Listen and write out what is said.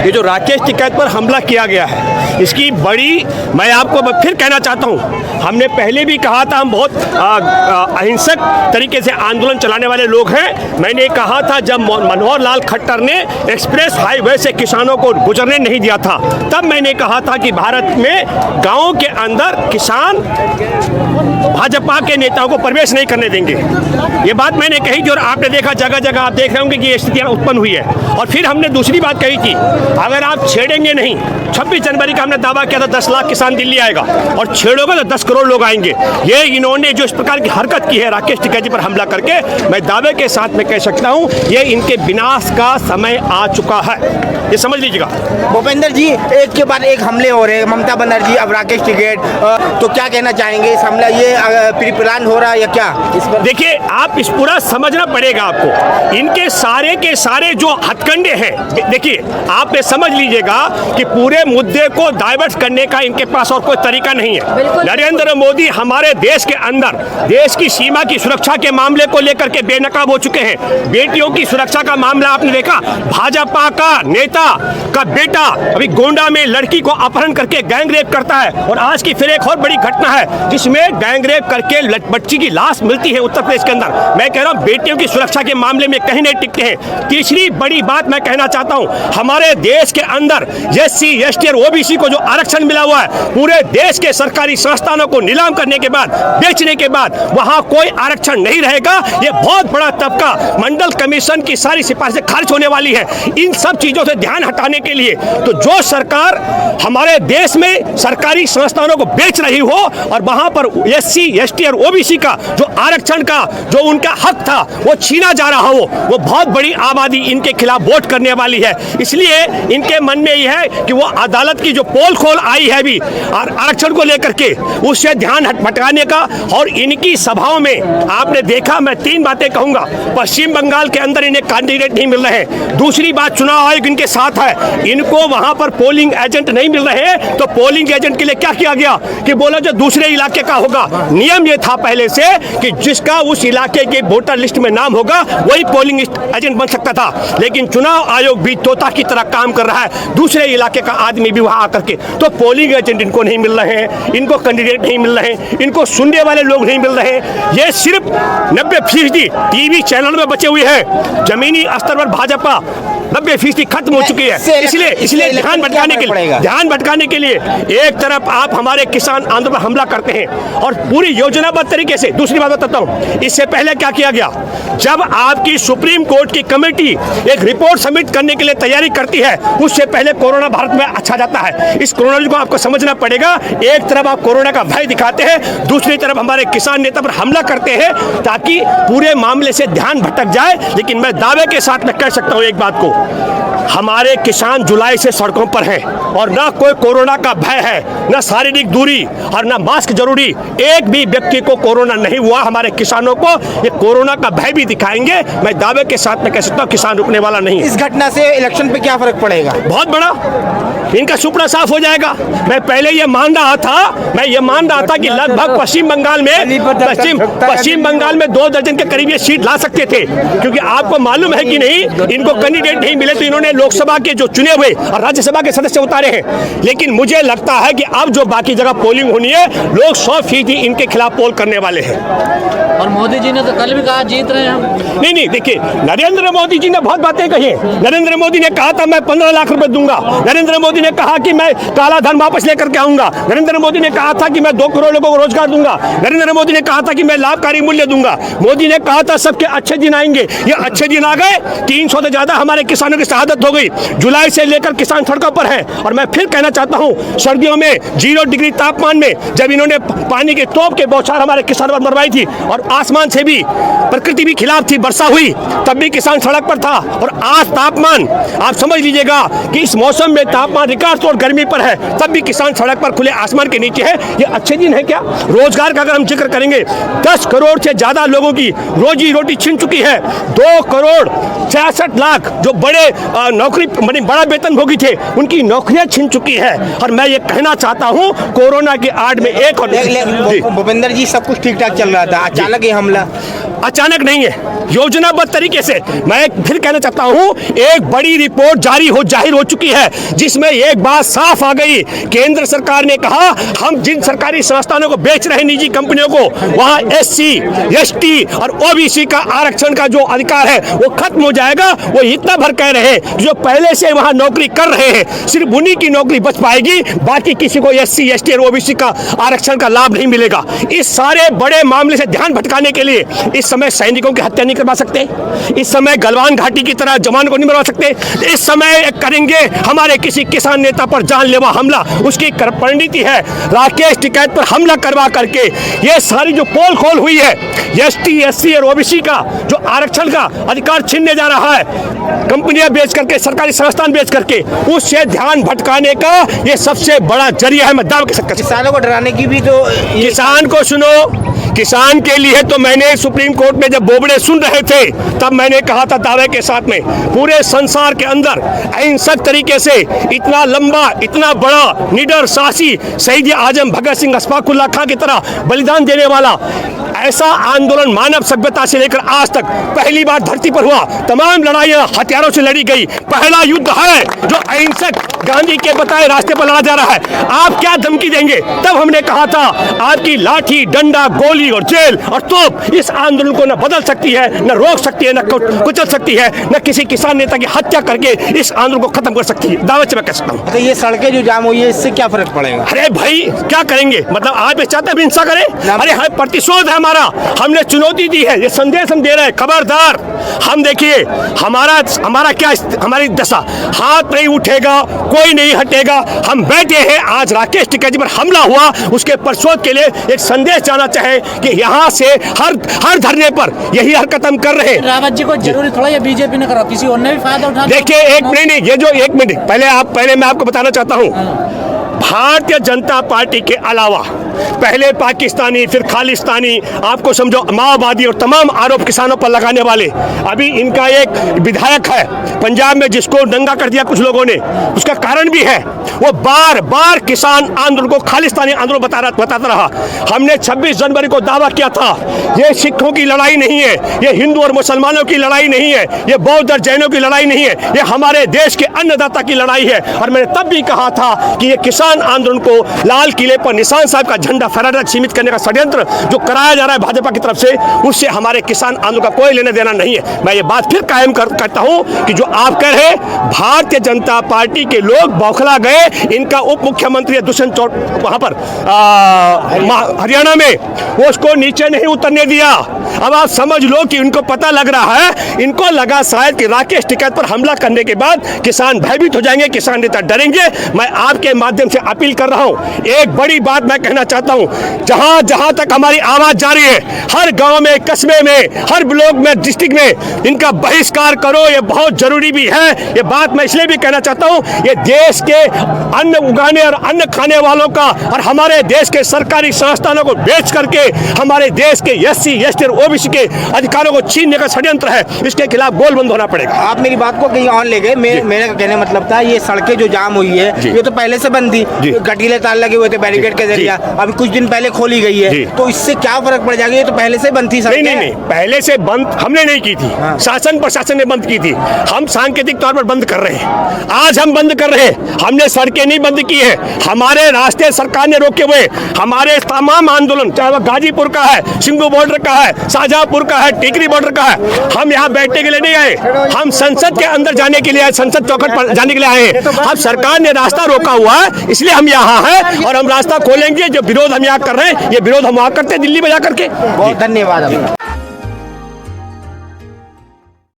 ये जो राकेश टिकैत पर हमला किया गया है, इसकी बड़ी, मैं आपको फिर कहना चाहता हूँ, हमने पहले भी कहा था हम बहुत अहिंसक तरीके से आंदोलन चलाने वाले लोग हैं। मैंने कहा था जब मनोहर लाल खट्टर ने एक्सप्रेस हाईवे से किसानों को गुजरने नहीं दिया था, तब मैंने कहा था कि भारत में गाँव के अंदर किसान भाजपा के नेताओं को प्रवेश नहीं करने देंगे। ये बात मैंने कही थी और आपने देखा जगह जगह आप देख रहे होंगे कि ये स्थितियाँ उत्पन्न हुई है। और फिर हमने दूसरी बात कही थी, अगर आप छेड़ेंगे नहीं, 26 जनवरी का हमने दावा किया था 10 लाख किसान दिल्ली आएगा, और छेड़ोगे तो 10 करोड़ लोग आएंगे। ये इन्होंने जो इस प्रकार की हरकत की है राकेश टिकैत जी पर हमला करके, मैं दावे के साथ में कह सकता हूँ ये इनके विनाश का समय आ चुका है, ये समझ लीजिएगा। भूपेंद्र जी, एक के बाद एक हमले हो रहे हैं, ममता बनर्जी, अब राकेश टिकैत, तो क्या कहना चाहेंगे इस हमला, ये प्री प्लान हो रहा है या क्या? इस पर देखिए, आप इस पूरा समझना पड़ेगा आपको, इनके सारे के सारे जो हथकंडे हैं, देखिए आप ये समझ लीजिएगा कि पूरे मुद्दे को डाइवर्ट करने का इनके पास और कोई तरीका नहीं है। नरेंद्र मोदी हमारे देश के अंदर देश की सीमा की सुरक्षा के मामले को लेकर के बेनकाब हो चुके हैं। बेटियों की सुरक्षा का मामला आपने देखा, भाजपा का नेता का बेटा अभी गोंडा में लड़की को अपहरण करके गैंग रेप करता है, और आज की फिर एक और बड़ी घटना है जिसमें गैंग रेप करके बच्ची की लाश मिलती है उत्तर प्रदेश के अंदर। मैं कह रहा हूं बेटियों की सुरक्षा के मामले में कहीं नहीं टिकते हैं। तीसरी बड़ी बात मैं कहना चाहता हूं, हमारे देश के अंदर SC, ST और OBC को जो आरक्षण मिला हुआ है, पूरे देश के सरकारी संस्थानों को नीलाम करने के बाद, बेचने के बाद वहां कोई आरक्षण नहीं रहेगा। ये बहुत बड़ा तबका, मंडल कमीशन की सारी सिफारिशें खारिज होने वाली है। इन सब चीजों से ध्यान हटाने के लिए तो जो सरकार हमारे देश में सरकारी संस्थानों को बेच रही हो और वहां पर SC, ST और OBC का जो आरक्षण का जो उनका हक था वो छीना जा रहा हो, वो बहुत बड़ी आबादी इनके खिलाफ वोट करने वाली है। इसलिए इनके मन में यह है कि वो अदालत की जो पोल खोल आई है भी और आरक्षण को लेकर के, उससे ध्यान भटकाने का। और इनकी सभाओं में आपने देखा, मैं 3 बातें कहूंगा, पश्चिम बंगाल के अंदर इन्हें कैंडिडेट नहीं मिल रहे। दूसरी बात, चुनाव आयोग इनके साथ है, इनको वहां पर पोलिंग एजेंट नहीं मिल रहे, तो पोलिंग एजेंट के लिए क्या किया गया कि बोला जो दूसरे इलाके का होगा। नियम यह था पहले से कि जिसका उस इलाके के वोटर लिस्ट में नाम होगा वही पोलिंग एजेंट बन सकता था, लेकिन चुनाव आयोग भी तोता की तरह काम कर रहा है, दूसरे इलाके का आदमी भी वहां आकर के, तो पोलिंग एजेंट इनको नहीं मिल रहे हैं, इनको कैंडिडेट नहीं मिल रहे हैं, इनको सुनने वाले लोग नहीं मिल रहे हैं। ये सिर्फ 90% टीवी चैनल में बचे हुए हैं, जमीनी स्तर पर भाजपा 90% खत्म हो चुकी है। इसलिए ध्यान भटकाने के लिए एक तरफ आप हमारे किसान आंदोलन पर हमला करते हैं और पूरी योजनाबद्ध तरीके से। दूसरी बात बताता हूं, इससे पहले क्या किया गया, जब आपकी सुप्रीम कोर्ट की कमेटी एक रिपोर्ट सबमिट करने के लिए तैयारी करती है, उससे पहले कोरोना भारत में अच्छा जाता है। इस कोरोना को आपको समझना पड़ेगा। एक तरफ आप कोरोना का भय दिखाते हैं, दूसरी तरफ हमारे किसान नेता पर हमला करते हैं ताकि पूरे मामले से ध्यान भटक जाए। लेकिन मैं दावे के साथ में कह सकता हूं एक बात को, हमारे किसान जुलाई से सड़कों पर हैं और ना कोई कोरोना का भय है, ना शारीरिक दूरी और ना मास्क जरूरी। एक भी व्यक्ति को कोरोना नहीं हुआ। हमारे किसानों को ये कोरोना का भय भी दिखाएंगे। मैं दावे के साथ में कह सकता हूं किसान रुकने वाला नहीं है। इस घटना से इलेक्शन पे क्या फर्क पड़ेगा? बहुत बड़ा, इनका सुपड़ा साफ हो जाएगा। मैं पहले ये मान रहा था कि लगभग पश्चिम बंगाल में 2 दर्जन के करीब ये सीट ला सकते थे, क्योंकि आपको मालूम है कि नहीं, इनको कैंडिडेट नहीं मिले तो इन्होंने लोकसभा के जो चुने हुए और राज्यसभा के सदस्य उतारे हैं। लेकिन मुझे लगता है कि अब जो बाकी जगह पोलिंग होनी है, लोग 100% इनके खिलाफ पोल करने वाले हैं। और मोदी जी ने तो कल भी कहा जीत रहे हैं हम। नहीं, देखिए नरेंद्र मोदी जी ने बहुत बातें कही हैं। नरेंद्र मोदी ने कहा था मैं 15 लाख रुपए दूंगा। नरेंद्र मोदी ने कहा कि मैं काला धन वापस लेकर के आऊंगा। नरेंद्र मोदी ने कहा था कि मैं 2 करोड़ लोगों को रोजगार दूंगा। नरेंद्र मोदी ने कहा था कि मैं लाभकारी मूल्य दूंगा। मोदी ने कहा था सबके अच्छे दिन आएंगे। ये अच्छे दिन आ गए। 300 से ज्यादा हमारे किसानों की शहादत हो गई। जुलाई से लेकर किसान सड़कों पर हैं। और मैं फिर कहना चाहता हूं, सर्दियों में 0 डिग्री तापमान में जब इन्होंने पानी के तोप के बौछार हमारे किसानों पर मरवाई थी और आसमान से भी प्रकृति भी खिलाफ थी, वर्षा हुई, तब भी किसान सड़क पर था। और आज तापमान आप समझ लीजिएगा कि इस मौसम में तापमान रिकॉर्ड तोड़ गर्मी पर है, तब भी किसान सड़क पर खुले आसमान के नीचे है। ये अच्छे दिन है क्या? रोजगार का अगर हम जिक्र करेंगे, 10 करोड़ से ज्यादा लोगों की रोजी रोटी छिन चुकी है। 2 करोड़ 66 लाख जो बड़े नौकरी बड़ा वेतन भोगी थे, उनकी नौकरियां छिन चुकी है। और मैं ये कहना चाहता हूं, कोरोना की आड़ में एक और भूपेंद्र जी, सब कुछ ठीक ठाक चल रहा था, अचानक ये हमला? अचानक नहीं है, योजनाबद्ध तरीके से। मैं फिर कहना चाहता हूं, एक बड़ी रिपोर्ट जारी जाहिर हो चुकी है, जिसमें एक बात साफ आ गई। केंद्र सरकार ने कहा हम जिन सरकारी संस्थानों को बेच रहे हैं निजी कंपनियों को, वहां SC, ST और OBC का आरक्षण का जो अधिकार है वो खत्म हो जाएगा। वो इतना भर कह रहे हैं जो पहले से वहां नौकरी कर रहे हैं सिर्फ उन्हीं की नौकरी बच पाएगी, बाकी किसी को SC, ST और OBC का आरक्षण का लाभ नहीं मिलेगा। इस सारे बड़े मामले से ध्यान भटकाने के लिए इस समय सैनिकों की हत्या नहीं करवा सकते, इस समय गलवान घाटी की तरह जवान को नहीं मरवा सकते, इस समय करेंगे हमारे किसी किसान नेता पर जानलेवा हमला। उसकी परिणति है राकेश टिकैत पर हमला करवा करके ये सारी जो पोल खोल हुई है ST, SC और OBC का जो आरक्षण का अधिकार छीनने जा रहा है कंपनियां बेच करके, सरकारी संस्थान बेच करके, उससे ध्यान भटकाने का ये सबसे बड़ा जरिया है। मैं दावा कर सकता हूं किसानों को डराने की भी तो किसान को सुनो, किसान के लिए तो मैंने सुप्रीम कोर्ट में जब बोबड़े सुन रहे थे तब मैंने कहा था दावे के साथ में, पूरे संसार के अंदर अहिंसक तरीके से इतना लंबा, इतना बड़ा, निडर, साहसी, शहीद आजम भगत सिंह, अशफाकुल्लाह खां की तरह बलिदान देने वाला ऐसा आंदोलन मानव सभ्यता से लेकर आज तक पहली बार धरती पर हुआ। तमाम लड़ाइयां हथियारों से लड़ी गई, पहला युद्ध है जो अहिंसक गांधी के बताए रास्ते पर लड़ा जा रहा है। आप क्या धमकी देंगे? तब हमने कहा था आपकी लाठी, डंडा, गोली और जेल और तोप इस आंदोलन को न बदल सकती है, न रोक सकती है, न कुचल सकती है, न किसी किसान नेता की हत्या करके इस आंदोलन को खत्म कर सकती है। दावे से मैं कह सकता हूँ। तो ये सड़कें जो जाम हुई है इससे क्या फर्क पड़ेगा? अरे भाई क्या करेंगे? मतलब आप चाहते हैं हिंसा करें? अरे हाँ, प्रतिशोध है हमारा, हमने चुनौती दी है, ये संदेश हम दे रहे हैं, खबरदार। हम देखिए हमारा क्या हमारी दशा, हाथ नहीं उठेगा, कोई नहीं हटेगा। हम बैठे हैं, आज राकेश टिकैत पर हमला हुआ, उसके प्रतिशोध के लिए एक संदेश जाना चाहे कि यहाँ से हर धरने पर यही हरकत हम कर रहे हैं। रावत जी को जरूरी थोड़ा ये बीजेपी ने करा, किसी और ने भी फायदा उठा। देखिए एक मिनट, ये जो एक मिनट पहले मैं आपको बताना चाहता हूँ, भारतीय जनता पार्टी के अलावा पहले पाकिस्तानी, फिर खालिस्तानी, आपको समझो माओवादी और तमाम आरोप किसानों पर लगाने वाले, अभी इनका एक विधायक है पंजाब में जिसको दंगा कर दिया कुछ लोगों ने, उसका कारण भी है, वो बार बार किसान आंदोलन को खालिस्तानी आंदोलन बताता रहा। हमने 26 जनवरी को दावा किया था ये सिखों की लड़ाई नहीं है, ये हिंदू और मुसलमानों की लड़ाई नहीं है, ये बौद्ध और जैनों की लड़ाई नहीं है, ये हमारे देश के अन्नदाता की लड़ाई है। और मैंने तब भी कहा था कि ये किसान आंदोलन को लाल किले पर निशान साहब का झंडा फहराना सीमित करने का षड्यंत्र जो कराया जा रहा है भाजपा की तरफ से, उससे हमारे किसान आंदोलन का कोई लेना देना नहीं है। मैं ये बात फिर कायम करता हूं कि जो आप कह रहे हैं भारतीय जनता पार्टी के लोग बौखला गए, इनका उप मुख्यमंत्री दुष्यंत चौटाला वहां पर हरियाणा में, वो उसको नीचे नहीं उतरने दिया। अब आप समझ लो कि इनको पता लग रहा है, इनको लगा शायद कि राकेश टिकैत पर हमला करने के बाद किसान भयभीत हो जाएंगे, किसान नेता डरेंगे। मैं आपके माध्यम से अपील कर रहा हूं, एक बड़ी बात मैं कहना चाहता हूं, जहां तक हमारी आवाज जा रही है, हर गांव में, कस्बे में, हर ब्लॉक में, डिस्ट्रिक्ट में इनका बहिष्कार करो, ये बहुत जरूरी भी है। ये बात मैं इसलिए भी कहना चाहता हूं, ये देश के अन्न उगाने और अन्न खाने वालों का और हमारे देश के सरकारी संस्थानों को बेच करके हमारे देश के SC, ST और OBC के अधिकारों को छीनने का षड्यंत्र है, इसके खिलाफ गोलबंद होना पड़ेगा। आप मेरी बात को कहीं और ले गए। मेरा कहने मतलब था ये सड़कें जो जाम हुई है ये तो पहले से बंद थी, गठीले तार लगे हुए थे बैरिकेड के जरिए, अभी कुछ दिन पहले खोली गई है, तो इससे क्या फर्क पड़ जाएगा? ये तो पहले से बंद थी सड़कें। नहीं, पहले से बंद हमने नहीं की थी, शासन प्रशासन ने बंद की थी, हम सांकेतिक तौर पर बंद कर रहे हैं। आज हम बंद कर रहे हैं, हमने सड़कें नहीं बंद की है, हमारे रास्ते सरकार ने रोके हुए, हमारे तमाम आंदोलन चाहे वह गाजीपुर का है, सिंगू बॉर्डर का है, शाहजहांपुर का है, टिकरी बॉर्डर का है, हम यहाँ बैठने के लिए नहीं आए, हम संसद के अंदर जाने के लिए आए, संसद चौखट पर जाने के लिए आए हैं। अब सरकार ने रास्ता रोका हुआ है, इसलिए हम यहाँ हैं और हम रास्ता खोलेंगे। जो विरोध हम यहाँ कर रहे हैं, ये विरोध हम वहाँ करते हैं दिल्ली में जा करके। बहुत धन्यवाद।